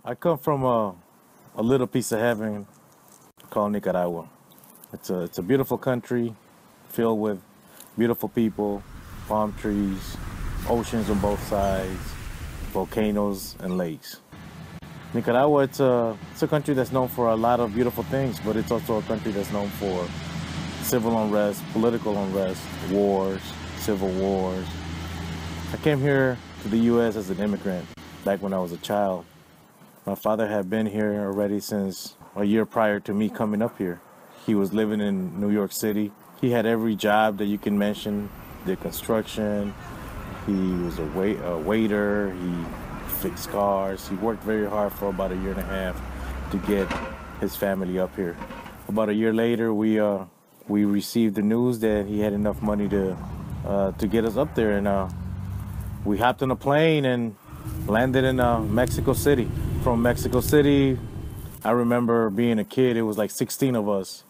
I come from a little piece of heaven called Nicaragua. It's a beautiful country filled with beautiful people, palm trees, oceans on both sides, volcanoes and lakes. Nicaragua, it's a country that's known for a lot of beautiful things, but it's also a country that's known for civil unrest, political unrest, wars, civil wars. I came here to the U.S. as an immigrant back when I was a child. My father had been here already since a year prior to me coming up here. He was living in New York City. He had every job that you can mention, did construction, he was a waiter, he fixed cars. He worked very hard for about a year and a half to get his family up here. About a year later, we received the news that he had enough money to get us up there, and we hopped on a plane and landed in Mexico City. From Mexico City, I remember being a kid, it was like 16 of us.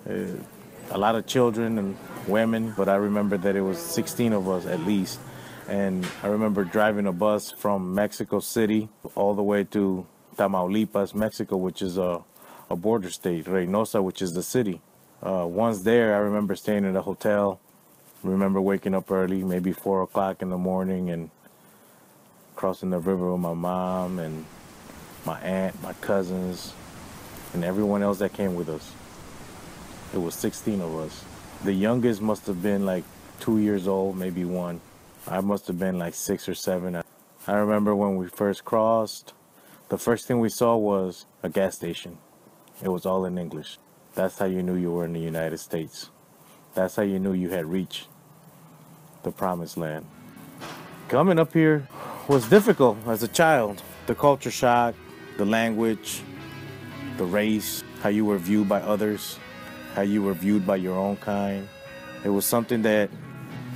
A lot of children and women, but I remember that it was 16 of us at least. And I remember driving a bus from Mexico City all the way to Tamaulipas, Mexico, which is a border state, Reynosa, which is the city. Once there, I remember staying in a hotel. Remember waking up early, maybe 4 o'clock in the morning, and crossing the river with my mom and my aunt, my cousins, and everyone else that came with us. It was 16 of us. The youngest must have been like 2 years old, maybe 1. I must have been like 6 or 7. I remember when we first crossed, the first thing we saw was a gas station. It was all in English. That's how you knew you were in the United States. That's how you knew you had reached the promised land. Coming up here was difficult as a child. The culture shock, the language, the race, how you were viewed by others, how you were viewed by your own kind. It was something that,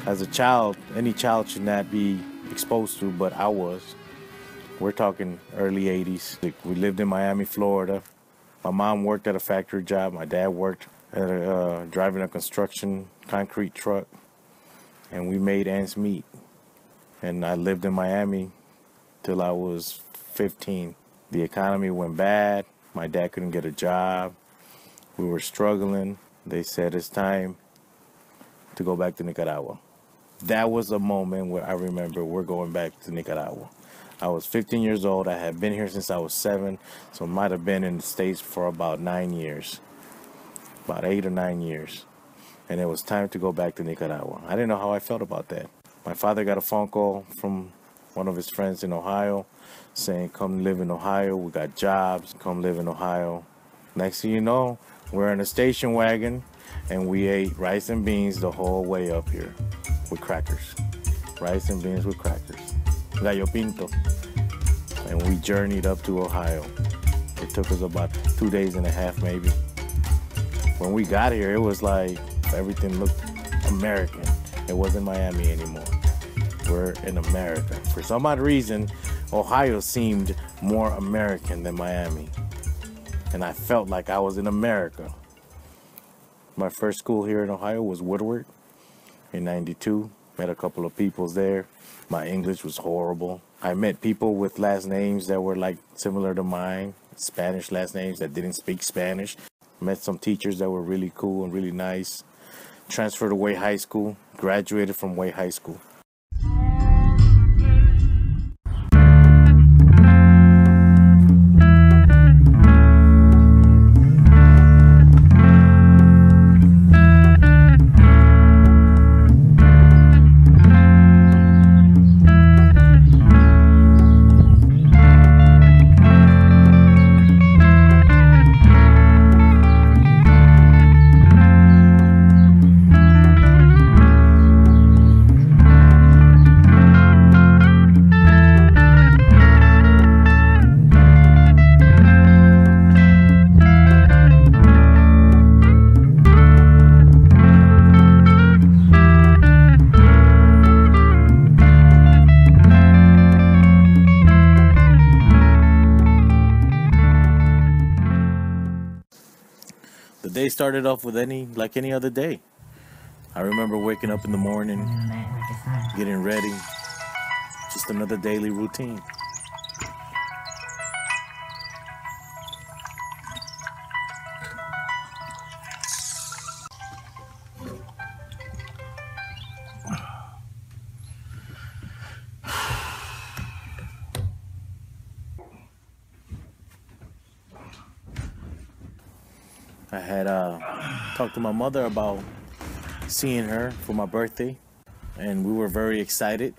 as a child, any child should not be exposed to, but I was. We're talking early 80s. We lived in Miami, Florida. My mom worked at a factory job. My dad worked at driving a construction concrete truck. And we made ends meet. And I lived in Miami till I was 15. The economy went bad. My dad couldn't get a job. We were struggling. They said it's time to go back to Nicaragua. That was a moment where I remember we're going back to Nicaragua. I was 15 years old. I had been here since I was 7, so I might have been in the States for about 9 years, about 8 or 9 years. And it was time to go back to Nicaragua. I didn't know how I felt about that. My father got a phone call from one of his friends in Ohio saying, come live in Ohio. We got jobs. Come live in Ohio. Next thing you know, we're in a station wagon, and we ate rice and beans the whole way up here with crackers. Rice and beans with crackers. Gallo pinto. And we journeyed up to Ohio. It took us about 2 days and a half, maybe. When we got here, it was like everything looked American. It wasn't Miami anymore. We're in America. For some odd reason, Ohio seemed more American than Miami. And I felt like I was in America. My first school here in Ohio was Woodward in '92. Met a couple of people there. My English was horrible. I met people with last names that were like similar to mine, Spanish last names that didn't speak Spanish. Met some teachers that were really cool and really nice. Transferred to Way High School, graduated from Way High School. The day started off with like any other day. I remember waking up in the morning, getting ready, just another daily routine. I had talked to my mother about seeing her for my birthday, and we were very excited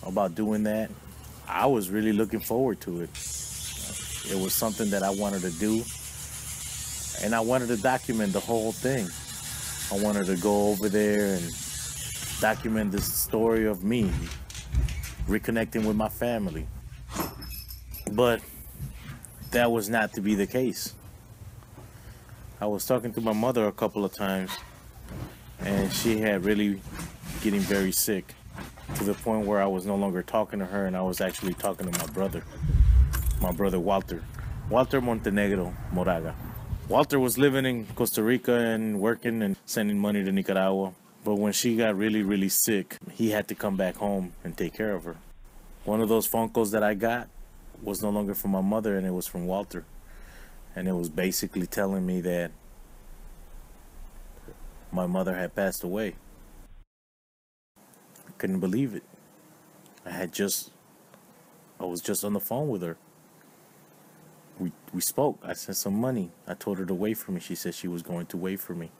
about doing that. I was really looking forward to it. It was something that I wanted to do, and I wanted to document the whole thing. I wanted to go over there and document this story of me reconnecting with my family. But that was not to be the case. I was talking to my mother a couple of times, and she had really getting very sick, to the point where I was no longer talking to her and I was actually talking to my brother Walter Montenegro Moraga. Walter was living in Costa Rica and working and sending money to Nicaragua. But when she got really, really sick, he had to come back home and take care of her. One of those phone calls that I got was no longer from my mother, and it was from Walter. And it was basically telling me that my mother had passed away. I couldn't believe it. I was just on the phone with her. We spoke. I sent some money. I told her to wait for me. She said she was going to wait for me.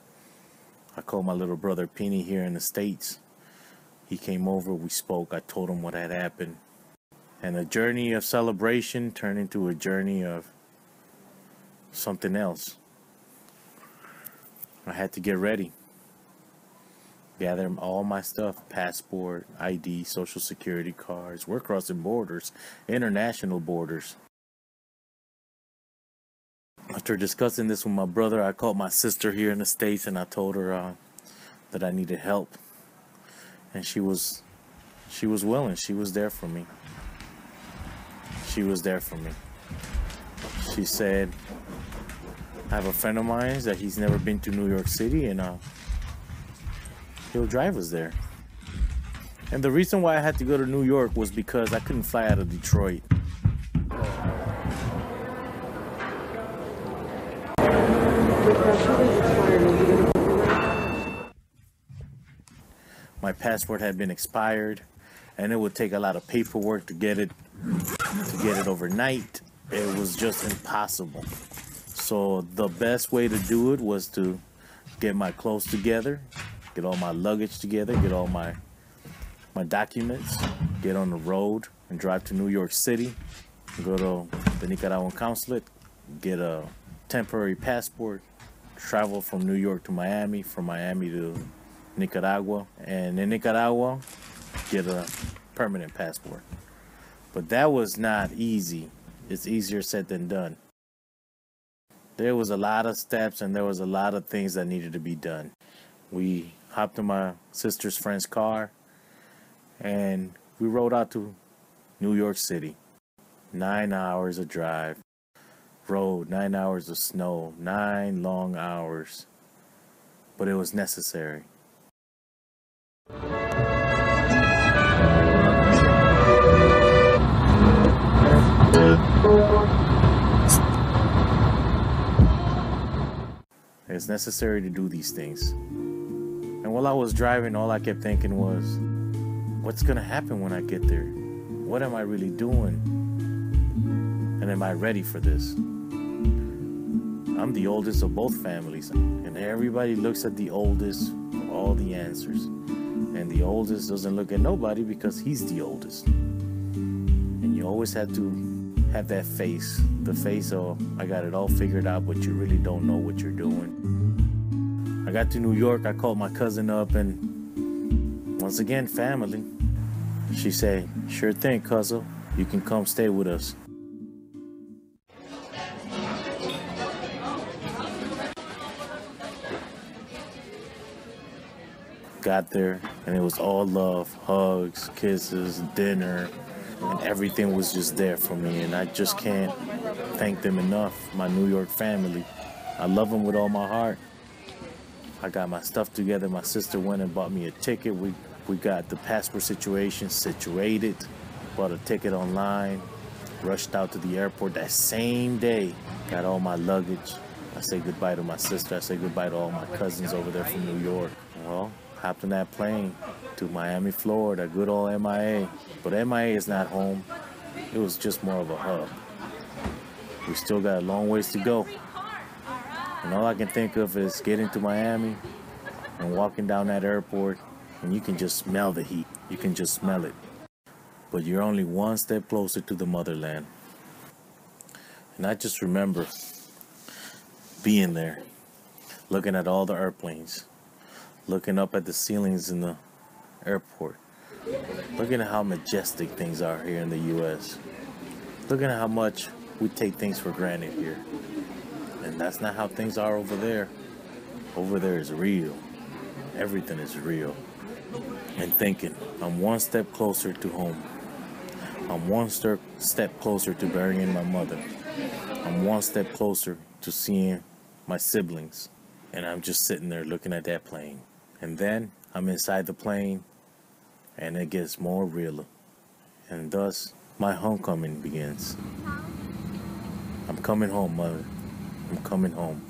I called my little brother Penny here in the States. He came over. We spoke. I told him what had happened. And a journey of celebration turned into a journey of something else. I had to get ready. Gather all my stuff, passport, ID, social security cards. We're crossing borders, international borders. After discussing this with my brother, I called my sister here in the States and I told her that I needed help. And she was willing. She was there for me. She was there for me. She said, I have a friend of mine that he's never been to New York City, and he'll drive us there. And the reason why I had to go to New York was because I couldn't fly out of Detroit. My passport had been expired, and it would take a lot of paperwork to get it overnight. It was just impossible. So the best way to do it was to get my clothes together, get all my luggage together, get all my documents, get on the road and drive to New York City, go to the Nicaraguan consulate, get a temporary passport, travel from New York to Miami, from Miami to Nicaragua, and in Nicaragua, get a permanent passport. But that was not easy. It's easier said than done. There was a lot of steps and there was a lot of things that needed to be done. We hopped in my sister's friend's car and we rode out to New York City. 9 hours of drive. Road, 9 hours of snow, 9 long hours. But it was necessary. It's necessary to do these things. And while I was driving, all I kept thinking was, what's gonna happen when I get there? What am I really doing? And am I ready for this? I'm the oldest of both families, and everybody looks at the oldest for all the answers. And the oldest doesn't look at nobody because he's the oldest. And you always have to have that face, the face of, I got it all figured out, but you really don't know what you're doing. I got to New York, I called my cousin up, and once again, family. She said, sure thing, cousin, you can come stay with us. Got there, and it was all love, hugs, kisses, dinner, and everything was just there for me, and I just can't thank them enough, my New York family. I love them with all my heart. I got my stuff together. My sister went and bought me a ticket. We got the passport situation situated, bought a ticket online, rushed out to the airport that same day, got all my luggage. I said goodbye to my sister. I said goodbye to all my cousins over there from New York. Well, hopped on that plane to Miami, Florida, good old MIA. But MIA is not home. It was just more of a hub. We still got a long ways to go. And all I can think of is getting to Miami and walking down that airport, and you can just smell the heat. You can just smell it. But you're only one step closer to the motherland. And I just remember being there, looking at all the airplanes, looking up at the ceilings in the airport, looking at how majestic things are here in the U.S., looking at how much we take things for granted here. And that's not how things are over there. Over there is real. Everything is real. And thinking, I'm one step closer to home. I'm one step closer to burying my mother. I'm one step closer to seeing my siblings. And I'm just sitting there looking at that plane. And then I'm inside the plane, and it gets more realer. And thus, my homecoming begins. I'm coming home, Mother. I'm coming home.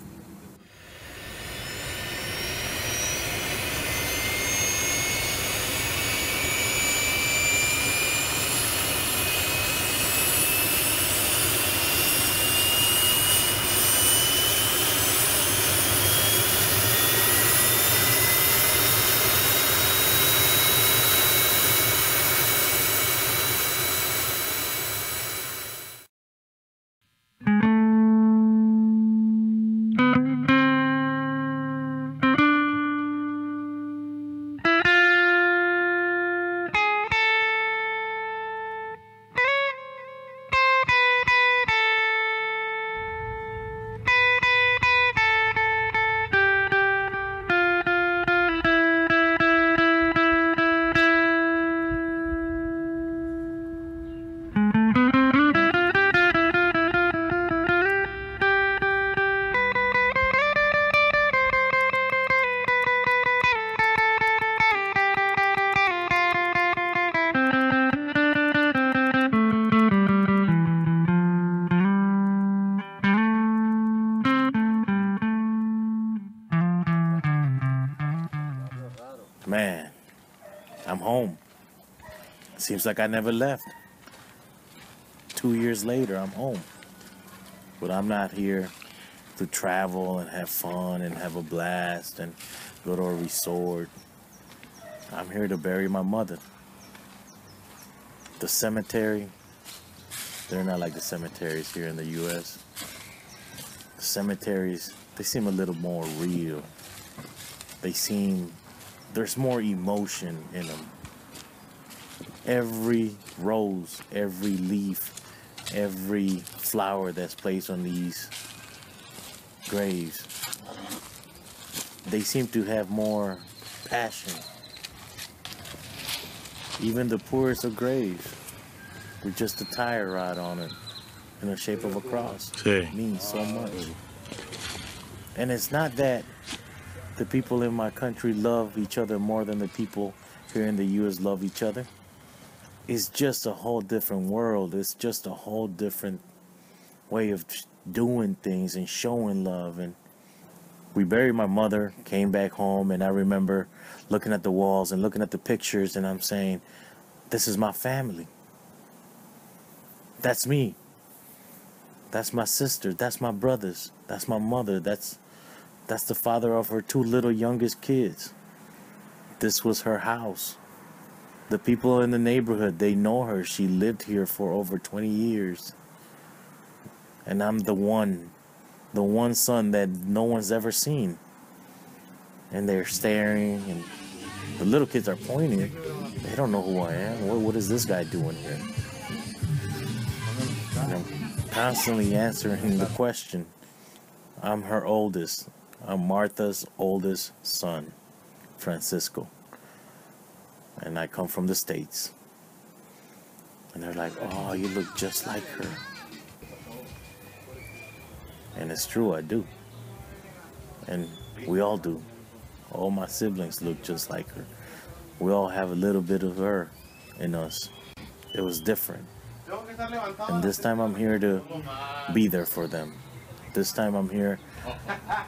Man, I'm home. Seems like I never left. 2 years later, I'm home. But I'm not here to travel and have fun and have a blast and go to a resort. I'm here to bury my mother. The cemetery, they're not like the cemeteries here in the U.S. The cemeteries, they seem a little more real. There's more emotion in them. Every rose, every leaf, every flower that's placed on these graves, they seem to have more passion. Even the poorest of graves, with just a tire rod on it in the shape of a cross, it means so much. And it's not that the people in my country love each other more than the people here in the U.S. love each other. It's just a whole different world. It's just a whole different way of doing things and showing love. And we buried my mother, came back home, and I remember looking at the walls and looking at the pictures, and I'm saying, this is my family. That's me. That's my sister. That's my brothers. That's my mother. That's the father of her 2 little youngest kids. This was her house. The people in the neighborhood, they know her. She lived here for over 20 years. And I'm the one son that no one's ever seen. And they're staring, and the little kids are pointing. They don't know who I am. What is this guy doing here? And I'm constantly answering the question. I'm her oldest. I'm Martha's oldest son, Francisco. And I come from the States. And they're like, oh, you look just like her. And it's true, I do. And we all do. All my siblings look just like her. We all have a little bit of her in us. It was different. And this time I'm here to be there for them. This time I'm here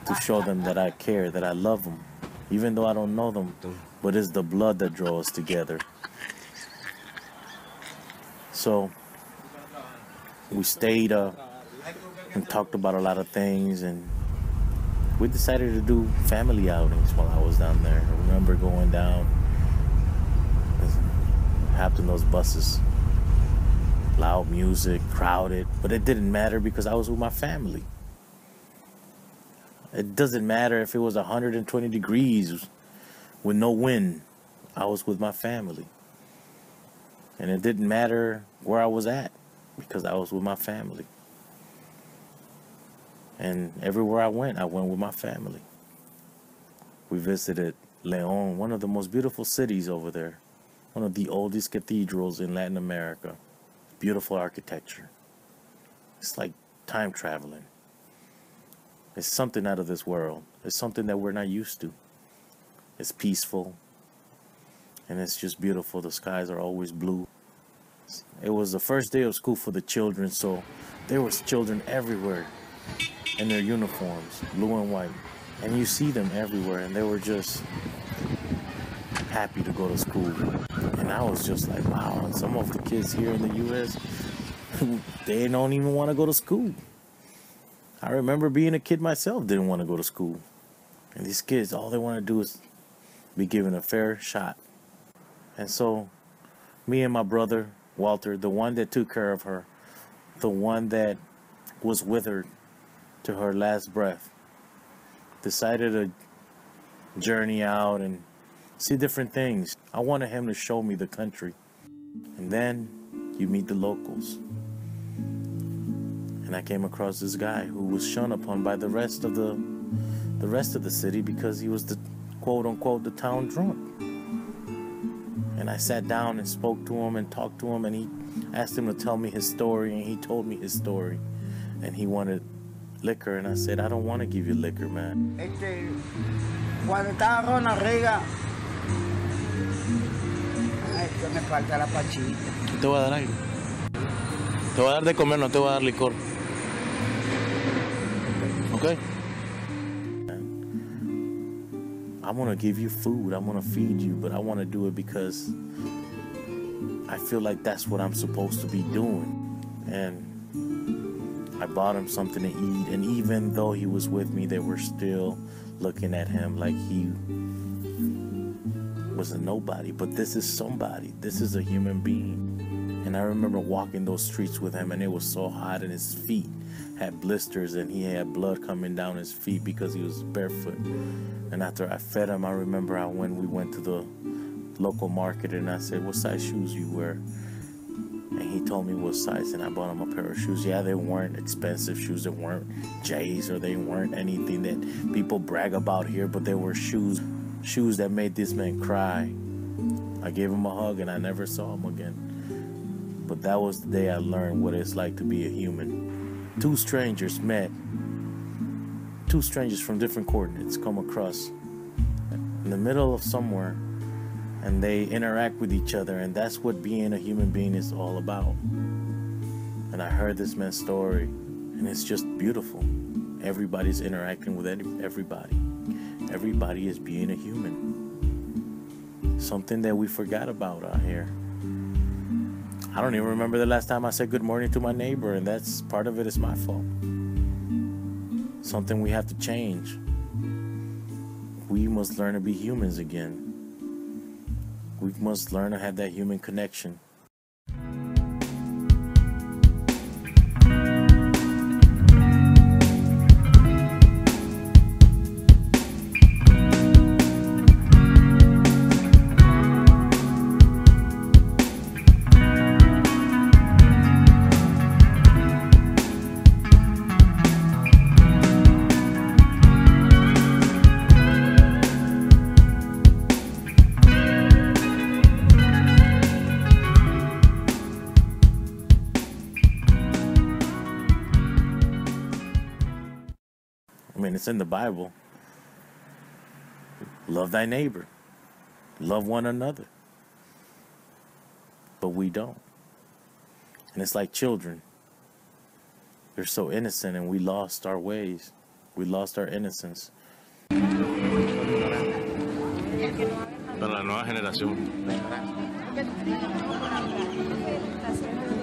to show them that I care, that I love them, even though I don't know them, but it's the blood that draws us together. So we stayed up and talked about a lot of things, and we decided to do family outings while I was down there. I remember going down, hopped in those buses, loud music, crowded, but it didn't matter because I was with my family. It doesn't matter if it was 120 degrees with no wind. I was with my family. And it didn't matter where I was at because I was with my family. And everywhere I went with my family. We visited León, one of the most beautiful cities over there. One of the oldest cathedrals in Latin America. Beautiful architecture. It's like time traveling. It's something out of this world. It's something that we're not used to. It's peaceful. And it's just beautiful. The skies are always blue. It was the first day of school for the children, so there was children everywhere in their uniforms, blue and white. And you see them everywhere, and they were just happy to go to school. And I was just like, wow, and some of the kids here in the U.S., they don't even want to go to school. I remember being a kid myself, didn't want to go to school. And these kids, all they want to do is be given a fair shot. And so, me and my brother, Walter, the one that took care of her, the one that was with her to her last breath, decided to journey out and see different things. I wanted him to show me the country. And then you meet the locals. And I came across this guy who was shunned upon by the rest of the city because he was the quote unquote the town drunk. And I sat down and spoke to him and talked to him, and he asked him to tell me his story, and he told me his story. And he wanted liquor, and I said, I don't want to give you liquor, man. Cuando estaba con arriba, ay, que me falta la pachita. Te voy a dar algo. Te voy a dar de comer, no te voy a dar licor. Okay? I'm going to give you food. I'm going to feed you, but I want to do it because I feel like that's what I'm supposed to be doing. And I bought him something to eat, and even though he was with me, they were still looking at him like he was a nobody. But this is somebody. This is a human being. And I remember walking those streets with him, and it was so hot, and his feet had blisters, and he had blood coming down his feet because he was barefoot. And after I fed him, I remember we went to the local market, and I said, what size shoes you wear? And he told me what size, and I bought him a pair of shoes. Yeah, they weren't expensive shoes. They weren't J's, or they weren't anything that people brag about here, but they were shoes that made this man cry. I gave him a hug, and I never saw him again. But that was the day I learned what it's like to be a human. Two strangers met. Two strangers from different coordinates come across in the middle of somewhere, and they interact with each other, and that's what being a human being is all about. And I heard this man's story, and it's just beautiful. Everybody's interacting with everybody. Everybody is being a human. Something that we forgot about out here. I don't even remember the last time I said good morning to my neighbor, and that's part of it is my fault. Something we have to change. We must learn to be humans again. We must learn to have that human connection. I mean, it's in the Bible. Love thy neighbor. Love one another. But we don't. And it's like children. They're so innocent, and we lost our ways. We lost our innocence. Para la nueva generación.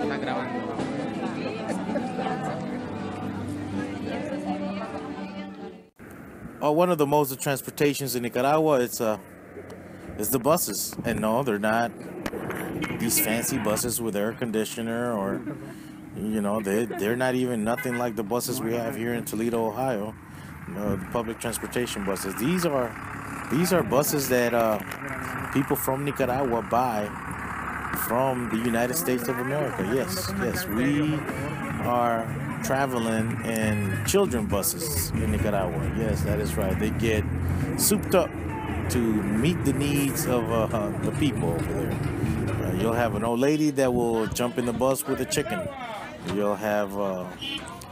Está grabando. one of the modes of transportations in Nicaragua, it's the buses. And no, they're not these fancy buses with air conditioner, or they're not even nothing like the buses we have here in Toledo, Ohio. The public transportation buses. These are buses that people from Nicaragua buy from the United States of America. Yes, we are traveling in children buses in Nicaragua. Yes, that is right. They get souped up to meet the needs of the people over there. You'll have an old lady that will jump in the bus with a chicken. You'll have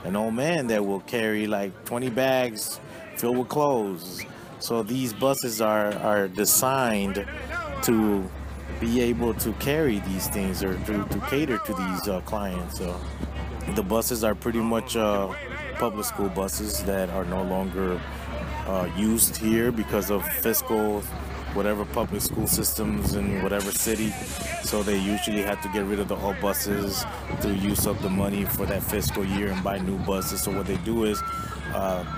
an old man that will carry like 20 bags filled with clothes. So these buses are designed to be able to carry these things, or to cater to these clients. The buses are pretty much public school buses that are no longer used here because of fiscal, whatever public school systems in whatever city. So they usually have to get rid of the old buses to use up the money for that fiscal year and buy new buses. So what they do is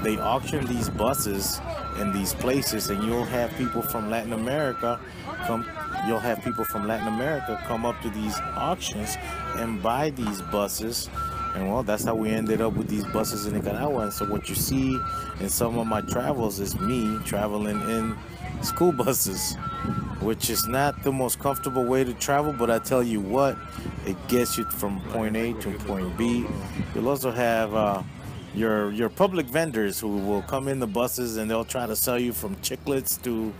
they auction these buses in these places, and you'll have people from Latin America come. You'll have people from Latin America come up to these auctions and buy these buses. And well, that's how we ended up with these buses in Nicaragua. And so what you see in some of my travels is me traveling in school buses, which is not the most comfortable way to travel, but I tell you what, it gets you from point A to point B. You'll also have your public vendors who will come in the buses, and they'll try to sell you from chiclets to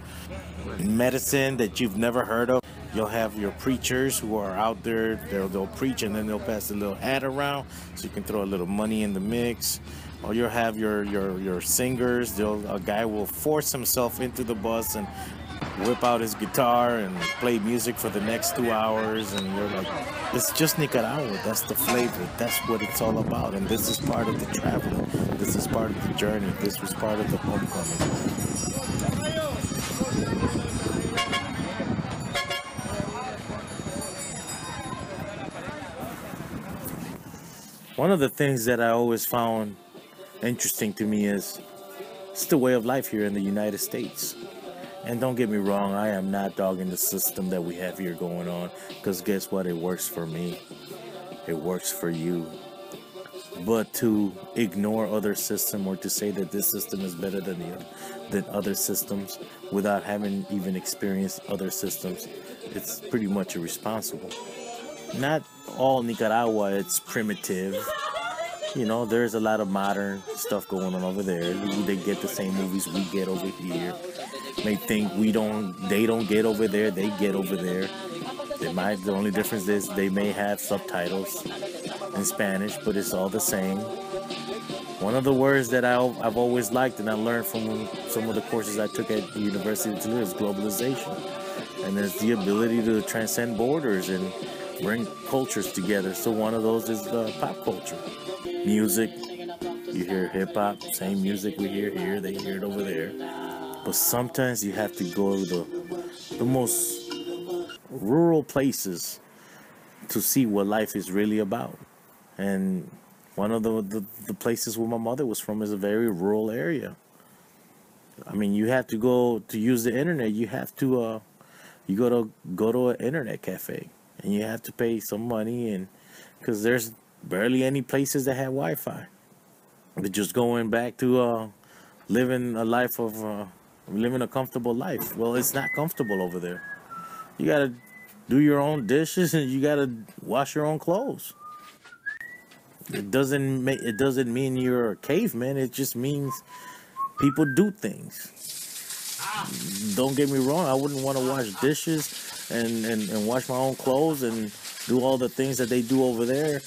medicine that you've never heard of. You'll have your preachers who are out there. They'll preach, and then they'll pass a little ad around so you can throw a little money in the mix. Or you'll have your singers. A guy will force himself into the bus and whip out his guitar and play music for the next 2 hours, and you're like, it's just Nicaragua. That's the flavor. That's what it's all about. And this is part of the traveling. This is part of the journey. This was part of the homecoming. One of the things that I always found interesting to me is it's the way of life here in the United States. And don't get me wrong, I am not dogging the system that we have here going on, because guess what? It works for me. It works for you. But to ignore other systems, or to say that this system is better than other systems without having even experienced other systems, it's pretty much irresponsible. Not all Nicaragua, it's primitive. There's a lot of modern stuff going on over there. They get the same movies we get over here. They think they don't get over there, they get over there. The only difference is they may have subtitles in Spanish, but it's all the same. One of the words that I've always liked, and I learned from some of the courses I took at the University of Toledo, is globalization. And there's the ability to transcend borders and bring cultures together. So one of those is pop culture. Music, you hear hip-hop, same music we hear here, they hear it over there. But sometimes you have to go to the most rural places to see what life is really about. And one of the places where my mother was from is a very rural area. I mean, you have to go to use the internet. You have to you go to an internet cafe, and you have to pay some money, and because there's barely any places that have Wi-Fi. But just going back to living a comfortable life. Well, it's not comfortable over there. You gotta do your own dishes, and you gotta wash your own clothes. It doesn't mean you're a caveman. It just means people do things. Don't get me wrong. I wouldn't want to wash dishes and wash my own clothes and do all the things that they do over there.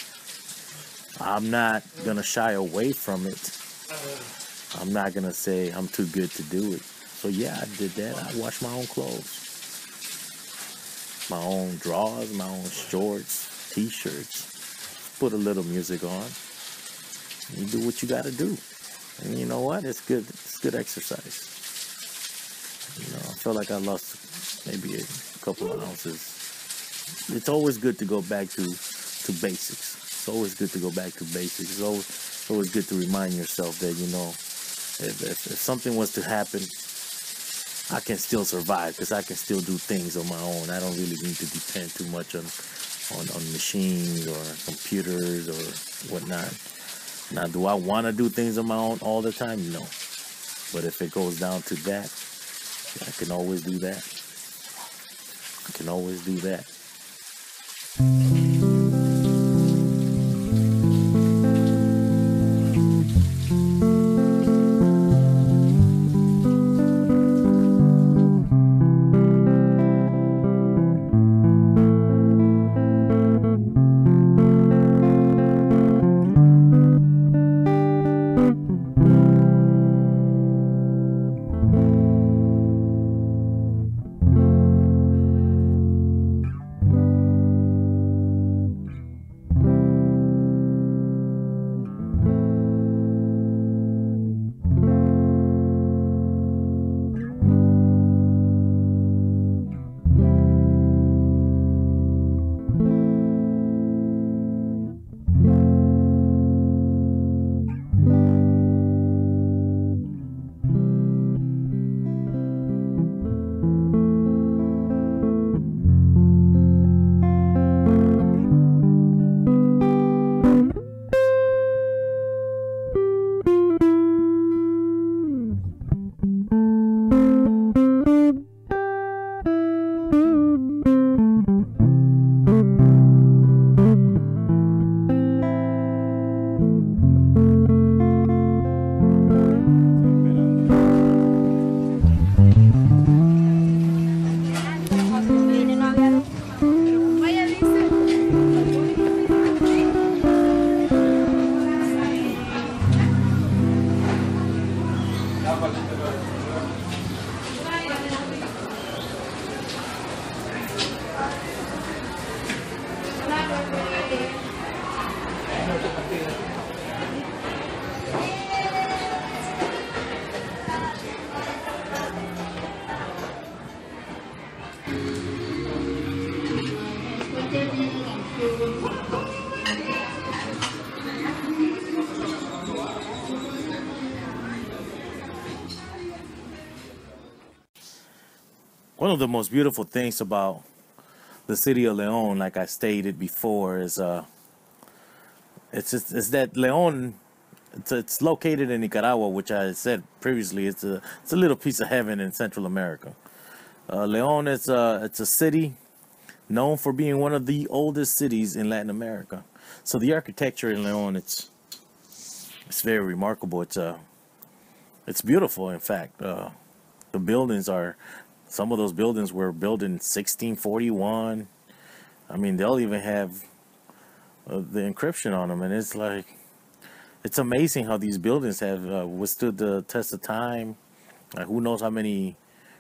I'm not going to shy away from it. I'm not going to say I'm too good to do it. So yeah, I did that. I washed my own clothes. My own drawers, my own shorts, t-shirts. Put a little music on. You do what you got to do. And you know what? It's good. It's good exercise. I feel like I lost maybe a couple of ounces. It's always good to go back to basics. It's always good to go back to basics. It's always good to remind yourself that, if something was to happen, I can still survive because I can still do things on my own. I don't really need to depend too much on machines or computers or whatnot. Now, do I want to do things on my own all the time? No. But if it goes down to that, I can always do that. I can always do that. One of the most beautiful things about the city of León, like I stated before, is it's that León. It's located in Nicaragua, which I said previously. It's a little piece of heaven in Central America. León is it's a city known for being one of the oldest cities in Latin America. So the architecture in León, it's very remarkable. It's beautiful. In fact, the buildings are. Some of those buildings were built in 1641. I mean, they'll even have the encryption on them, and it's like, it's amazing how these buildings have withstood the test of time. Who knows how many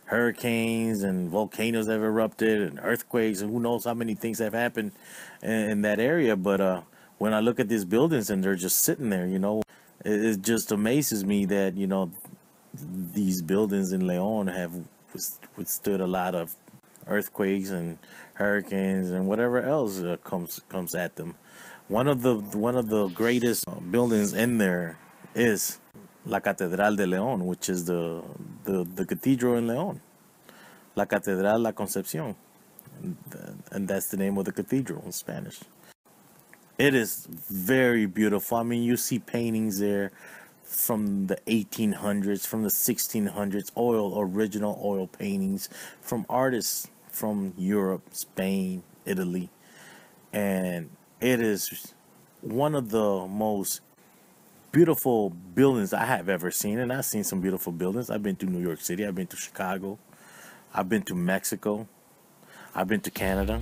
hurricanes and volcanoes have erupted and earthquakes, and who knows how many things have happened in that area. But when I look at these buildings and they're just sitting there, it just amazes me that, these buildings in León have withstood a lot of earthquakes and hurricanes and whatever else comes at them. One of the greatest buildings in there is La Catedral de León, which is the cathedral in León. La Catedral La Concepción, and that's the name of the cathedral in Spanish. It is very beautiful. I mean, you see paintings there from the 1800s, from the 1600s, original oil paintings from artists from Europe, Spain, Italy, and it is one of the most beautiful buildings I have ever seen. And I've seen some beautiful buildings. I've been to New York City, I've been to Chicago, I've been to Mexico, I've been to Canada.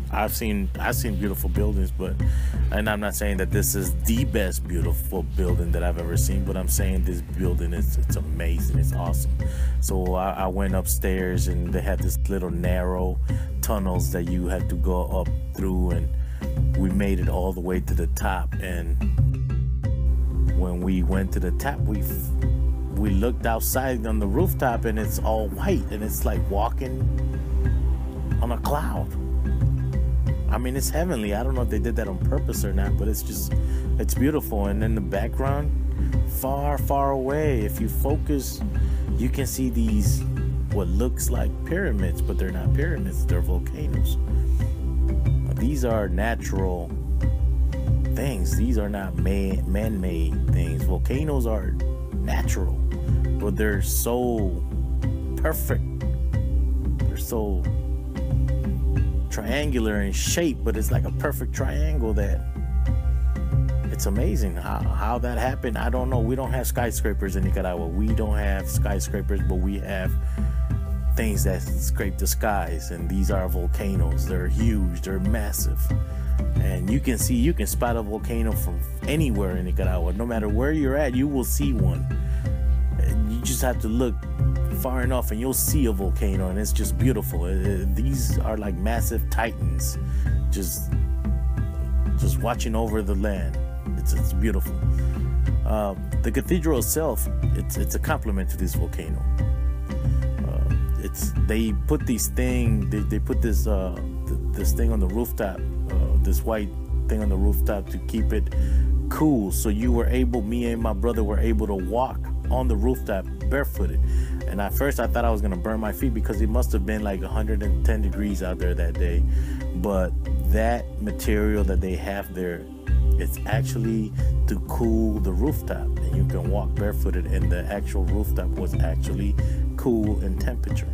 I've seen beautiful buildings, and I'm not saying that this is the best beautiful building that I've ever seen, but I'm saying this building it's amazing, it's awesome. So I went upstairs, and they had this little narrow tunnels that you had to go up through, and we made it all the way to the top. And when we went to the top, we looked outside on the rooftop, and it's all white, and it's like walking on a cloud. I mean, it's heavenly. I don't know if they did that on purpose or not, but it's beautiful. And in the background, far, far away, if you focus, you can see these what looks like pyramids, but they're not pyramids, they're volcanoes. These are natural things. These are not man-made things. Volcanoes are natural, but they're so perfect. They're so triangular in shape, but it's like a perfect triangle that it's amazing how that happened. I don't know. We don't have skyscrapers in Nicaragua. We don't have skyscrapers, but we have things that scrape the skies, and these are volcanoes. They're huge, they're massive, and you can spot a volcano from anywhere in Nicaragua. No matter where you're at, you will see one. And you just have to look far enough and you'll see a volcano, and it's just beautiful. These are like massive titans just watching over the land. It's beautiful. The cathedral itself, it's a compliment to this volcano. They put these they put this this thing on the rooftop, this white thing on the rooftop to keep it cool. So me and my brother were able to walk on the rooftop barefooted. And at first I thought I was gonna burn my feet because it must have been like 110 degrees out there that day. But that material that they have there, it's actually to cool the rooftop, and you can walk barefooted, and the actual rooftop was actually cool in temperature.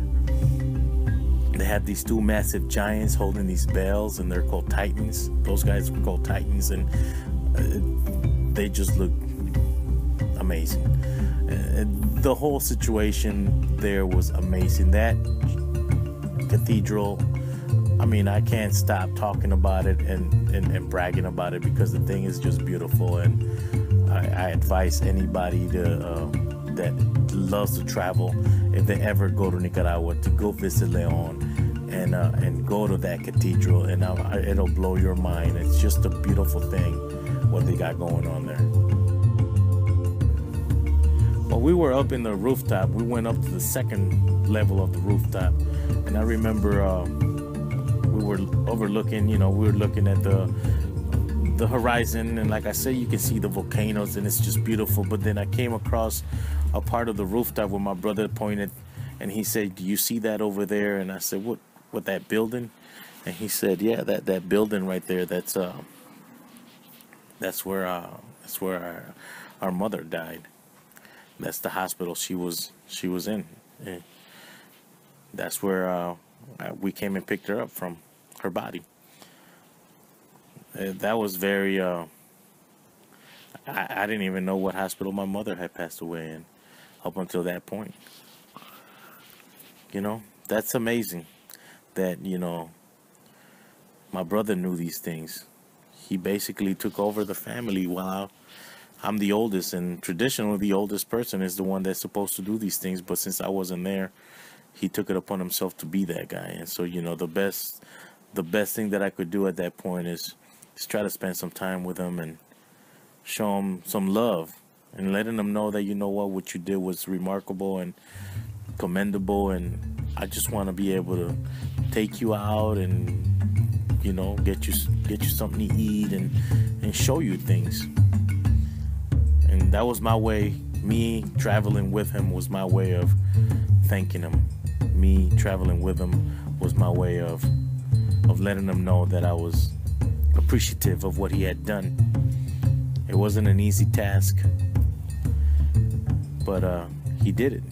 They have these two massive giants holding these bells, and they're called titans. Those guys were called titans, and they just look amazing. The whole situation there was amazing. That cathedral, I mean, I can't stop talking about it and bragging about it, because the thing is just beautiful. And I advise anybody that loves to travel, if they ever go to Nicaragua, to go visit Leon and go to that cathedral, and it'll blow your mind. It's just a beautiful thing what they got going on there. Well, we were up in the rooftop. We went up to the second level of the rooftop, and I remember we were overlooking, we were looking at the horizon, and like I said, you can see the volcanoes, and it's just beautiful. But then I came across a part of the rooftop where my brother pointed, and he said, "Do you see that over there?" And I said, "What that building?" And he said, "Yeah, that building right there. That's where our mother died. That's the hospital she was in. And that's where we came and picked her up from, her body." That was very I didn't even know what hospital my mother had passed away in up until that point. That's amazing that my brother knew these things. He basically took over the family while I'm the oldest, and traditionally the oldest person is the one that's supposed to do these things. But since I wasn't there, he took it upon himself to be that guy. And so, the best thing that I could do at that point is try to spend some time with him and show him some love, and letting him know that, what you did was remarkable and commendable. And I just want to be able to take you out and, get you something to eat and show you things. And that was my way. Me traveling with him was my way of thanking him. Me traveling with him was my way of letting him know that I was appreciative of what he had done. It wasn't an easy task, but he did it.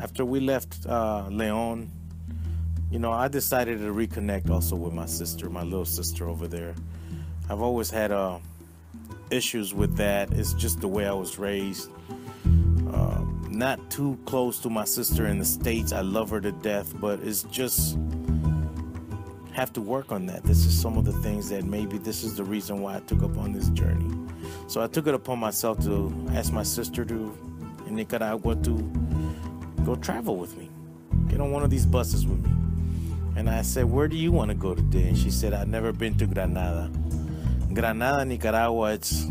After we left Leon, I decided to reconnect also with my sister, my little sister over there. I've always had issues with that. It's just the way I was raised. Not too close to my sister in the States. I love her to death, but it's just have to work on that. This is some of the things that maybe this is the reason why I took up on this journey. So I took it upon myself to ask my sister in Nicaragua to go travel with me. Get on one of these buses with me. And I said, where do you want to go today? And she said, I've never been to Granada. Granada, Nicaragua, it's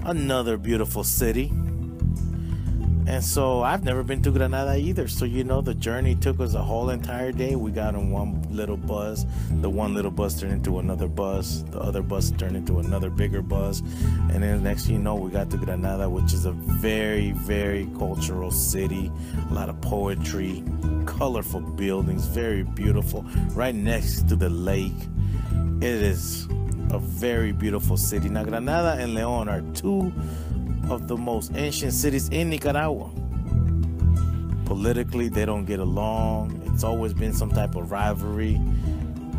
another beautiful city. And so I've never been to Granada either. So, the journey took us a whole entire day. We got on one little bus. The one little bus turned into another bus. The other bus turned into another bigger bus. And then next thing you know, we got to Granada, which is a very, very cultural city. A lot of poetry, colorful buildings, very beautiful. Right next to the lake. It is a very beautiful city. Now, Granada and León are two of the most ancient cities in Nicaragua. Politically, they don't get along. It's always been some type of rivalry,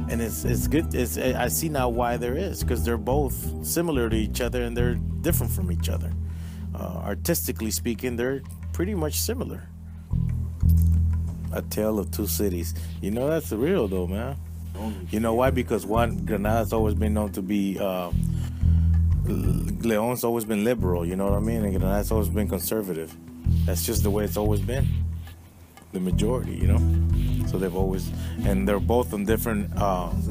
and it's good. I see now why there is, because they're both similar to each other and they're different from each other. Artistically speaking, they're pretty much similar. A tale of two cities. That's real though, man. You know why? Because Granada's always been known to be Leon's always been liberal, you know what I mean? And Granada's always been conservative. That's just the way it's always been. The majority, So they've always, and they're both on different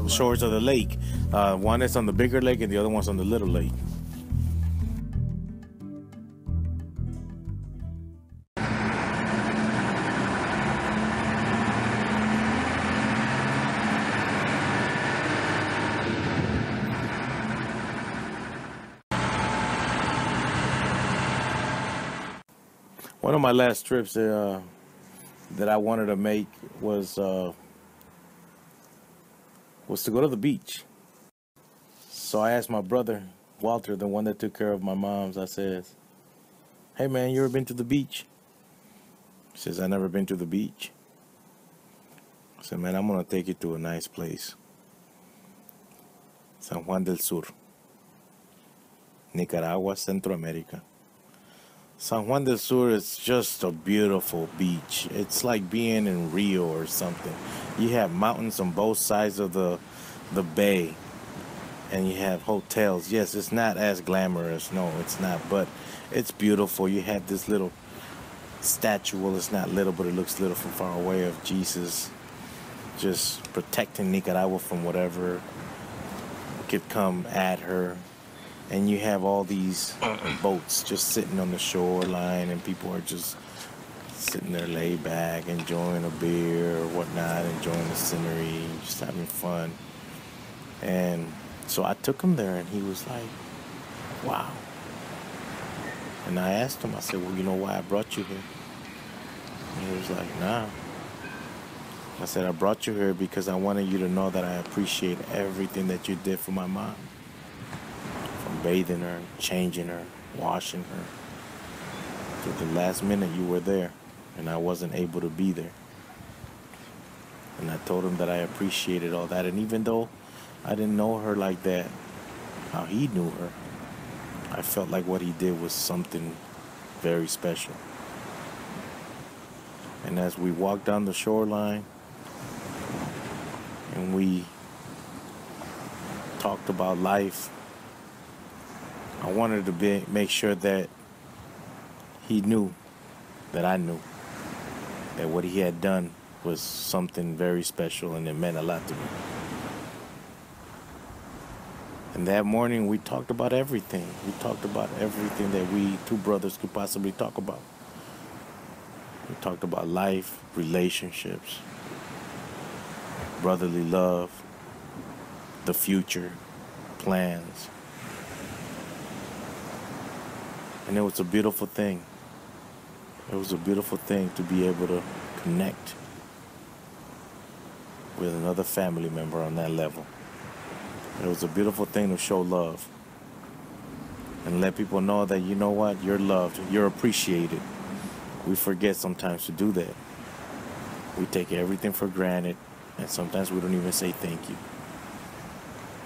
shores of the lake. One is on the bigger lake and the other one's on the little lake. One of my last trips that I wanted to make was to go to the beach. So I asked my brother, Walter, the one that took care of my mom's, I said, hey man, you ever been to the beach? He says, I never been to the beach. I said, man, I'm going to take you to a nice place. San Juan del Sur, Nicaragua, Centroamérica. San Juan del Sur is just a beautiful beach. It's like being in Rio or something. You have mountains on both sides of the bay, and you have hotels. Yes, it's not as glamorous. No, it's not, but it's beautiful. You have this little statue. Well, it's not little, but it looks little from far away, of Jesus, just protecting Nicaragua from whatever could come at her. And you have all these boats just sitting on the shoreline, and people are just sitting there laid back, enjoying a beer or whatnot, enjoying the scenery, just having fun. And so I took him there, and he was like, wow. And I asked him, I said, well, you know why I brought you here? And he was like, nah. I said, I brought you here because I wanted you to know that I appreciate everything that you did for my mom. Bathing her, changing her, washing her. To the last minute you were there, and I wasn't able to be there. And I told him that I appreciated all that. And even though I didn't know her like that, how he knew her, I felt like what he did was something very special. And as we walked down the shoreline, and we talked about life, I wanted to make sure that he knew that I knew that what he had done was something very special, and it meant a lot to me. And that morning we talked about everything. We talked about everything that we two brothers could possibly talk about. We talked about life, relationships, brotherly love, the future, plans. And it was a beautiful thing. It was a beautiful thing to be able to connect with another family member on that level. It was a beautiful thing to show love and let people know that, you know what, you're loved, you're appreciated. We forget sometimes to do that. We take everything for granted. And sometimes we don't even say thank you.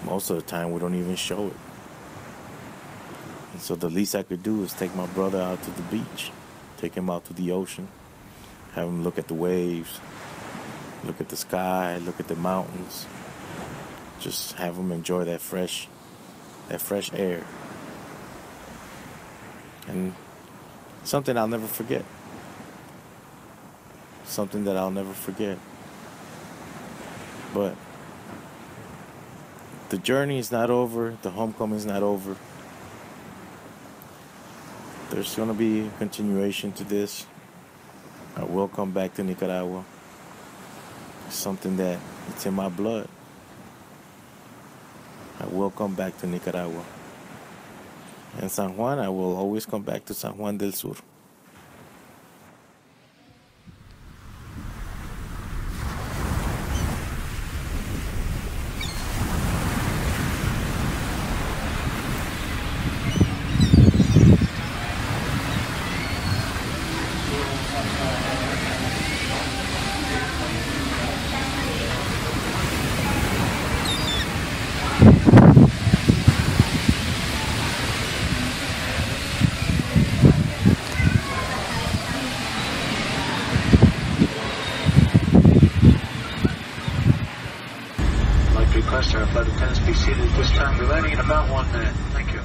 Most of the time, we don't even show it. And so the least I could do is take my brother out to the beach, take him out to the ocean, have him look at the waves, look at the sky, look at the mountains. Just have him enjoy that fresh air. And something I'll never forget. Something that I'll never forget. But the journey is not over. The homecoming is not over. There's going to be a continuation to this. I will come back to Nicaragua. It's something that it's in my blood. I will come back to Nicaragua. And San Juan, I will always come back to San Juan del Sur. Request our flight attendants be seated at this time. We're landing in about 1 minute. Thank you.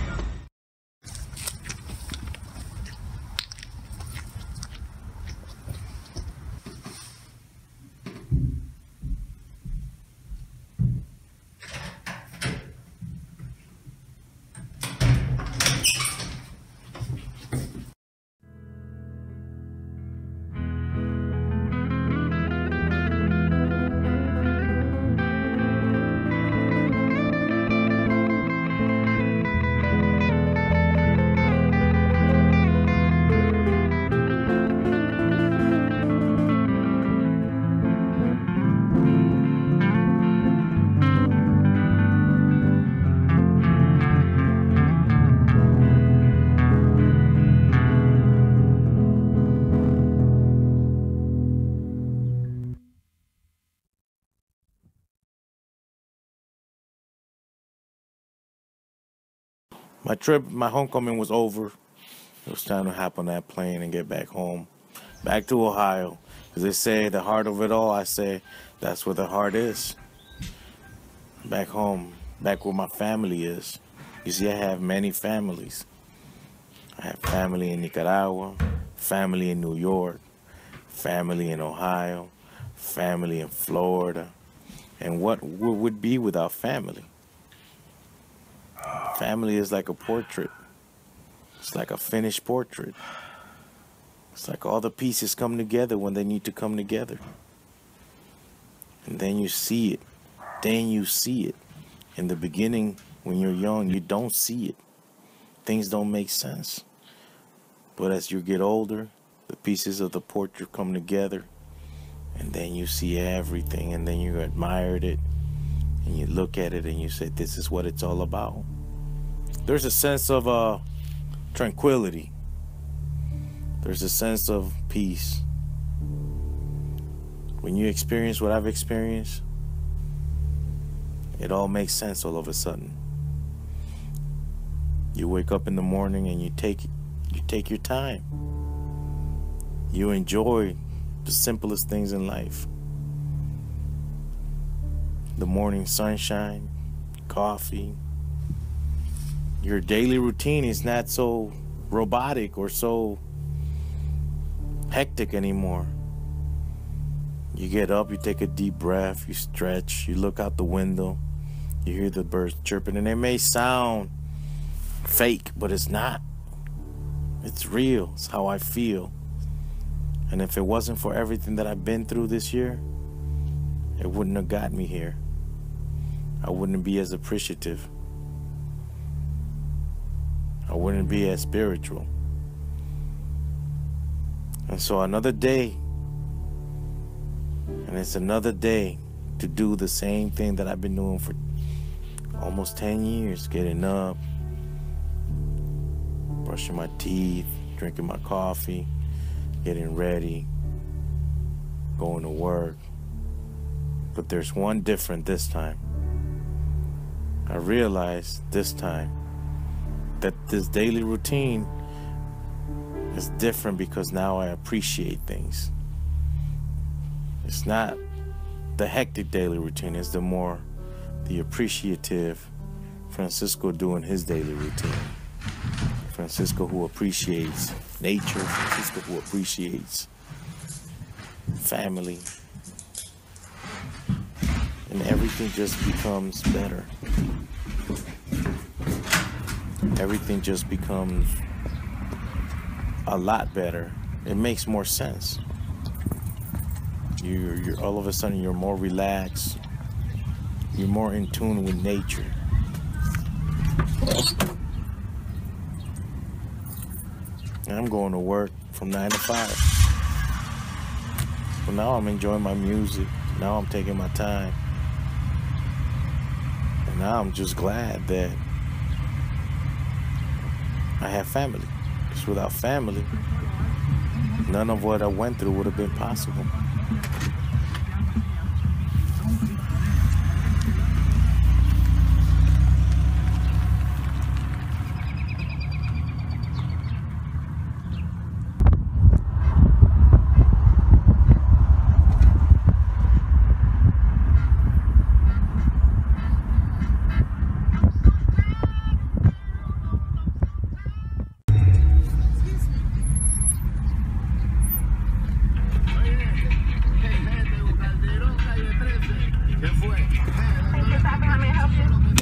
My trip, my homecoming was over. It was time to hop on that plane and get back home, back to Ohio. Because they say the heart of it all, I say that's where the heart is. Back home, back where my family is. You see, I have many families. I have family in Nicaragua, family in New York, family in Ohio, family in Florida. And what would be without family? Family is like a portrait. It's like a finished portrait. It's like all the pieces come together when they need to come together. And then you see it. Then you see it. In the beginning, when you're young, you don't see it. Things don't make sense. But as you get older, the pieces of the portrait come together. And then you see everything. And then you admired it. And you look at it and you say, this is what it's all about. There's a sense of tranquility. There's a sense of peace. When you experience what I've experienced, it all makes sense all of a sudden. You wake up in the morning and you take your time. You enjoy the simplest things in life. The morning sunshine, coffee. Your daily routine is not so robotic or so hectic anymore. You get up, you take a deep breath, you stretch, you look out the window, you hear the birds chirping, and it may sound fake, but it's not. It's real. It's how I feel. And if it wasn't for everything that I've been through this year, it wouldn't have got me here. I wouldn't be as appreciative. I wouldn't be as spiritual. And so another day, and it's another day to do the same thing that I've been doing for almost 10 years, getting up, brushing my teeth, drinking my coffee, getting ready, going to work, But there's one different this time. I realized this time that this daily routine is different because now I appreciate things. It's not the hectic daily routine, it's the appreciative Francisco doing his daily routine. Francisco who appreciates nature, Francisco who appreciates family. And everything just becomes better. Everything just becomes a lot better. It makes more sense. You're all of a sudden you're more relaxed. You're more in tune with nature. And I'm going to work from 9 to 5. But now I'm enjoying my music. Now I'm taking my time. And now I'm just glad that I have family. Because without family, none of what I went through would have been possible.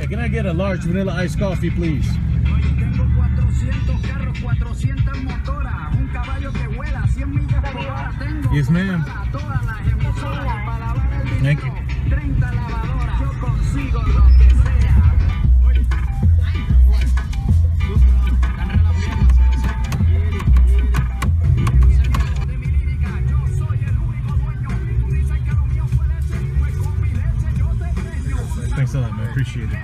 Can I get a large vanilla iced coffee, please? Tengo 400 carros, 400 motoras, un caballo que vuela 100 millas por hora. Tengo Yes, ma'am. todas las emisoras para lavar el dinero. Thank you. 30 lavadoras, yo consigo lo que sea. Oye, de mi lírica, yo soy el único dueño. Dicen que lo mío puede ser, pues con mi leche yo te peño. Thanks a lot, man. Appreciate it.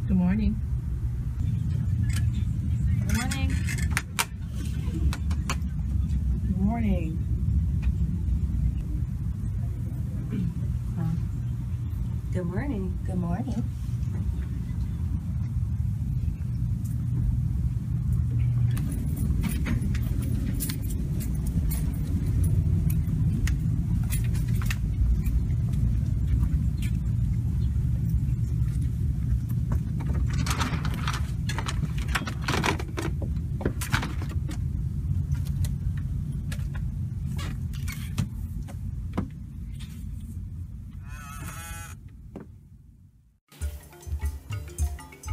Good morning. Good morning. Good morning. Good morning. Good morning.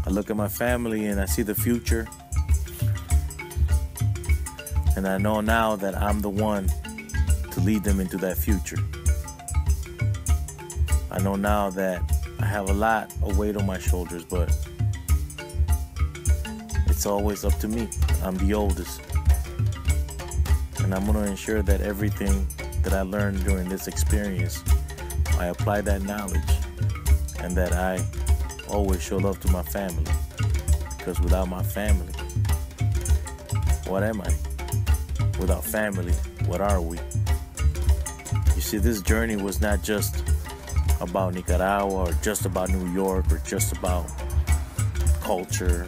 I look at my family and I see the future. And I know now that I'm the one to lead them into that future. I know now that I have a lot of weight on my shoulders, but it's always up to me. I'm the oldest. And I'm going to ensure that everything that I learned during this experience, I apply that knowledge and that I always show love to my family, because without my family, what am I? Without family, what are we? You see, this journey was not just about Nicaragua or just about New York or just about culture.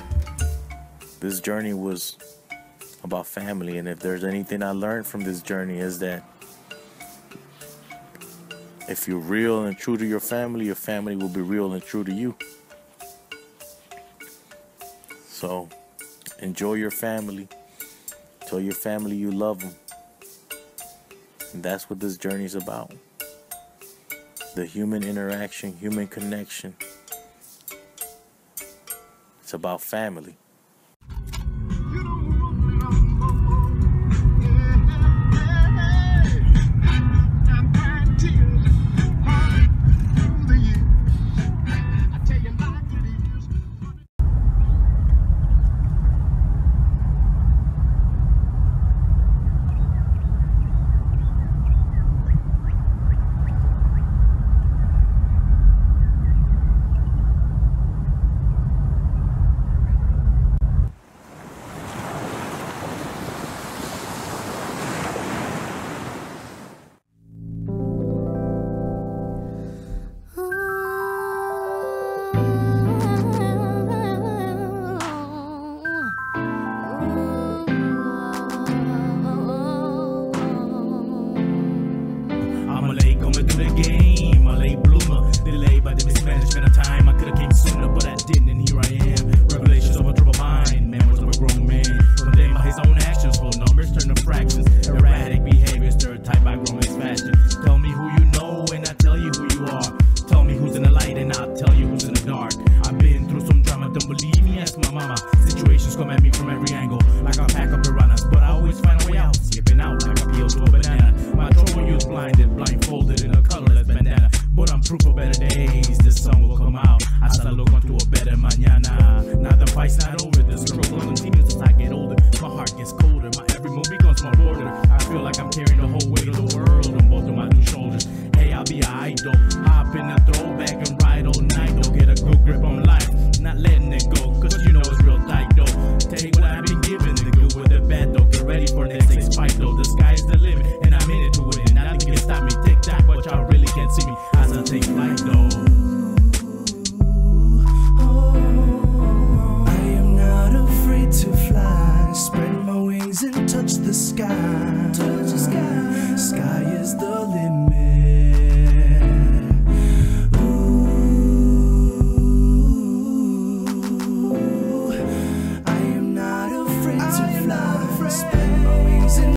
This journey was about family, and if there's anything I learned from this journey is that if you're real and true to your family will be real and true to you. So, enjoy your family. Tell your family you love them. And that's what this journey is about. The human interaction, human connection. It's about family. sus come mi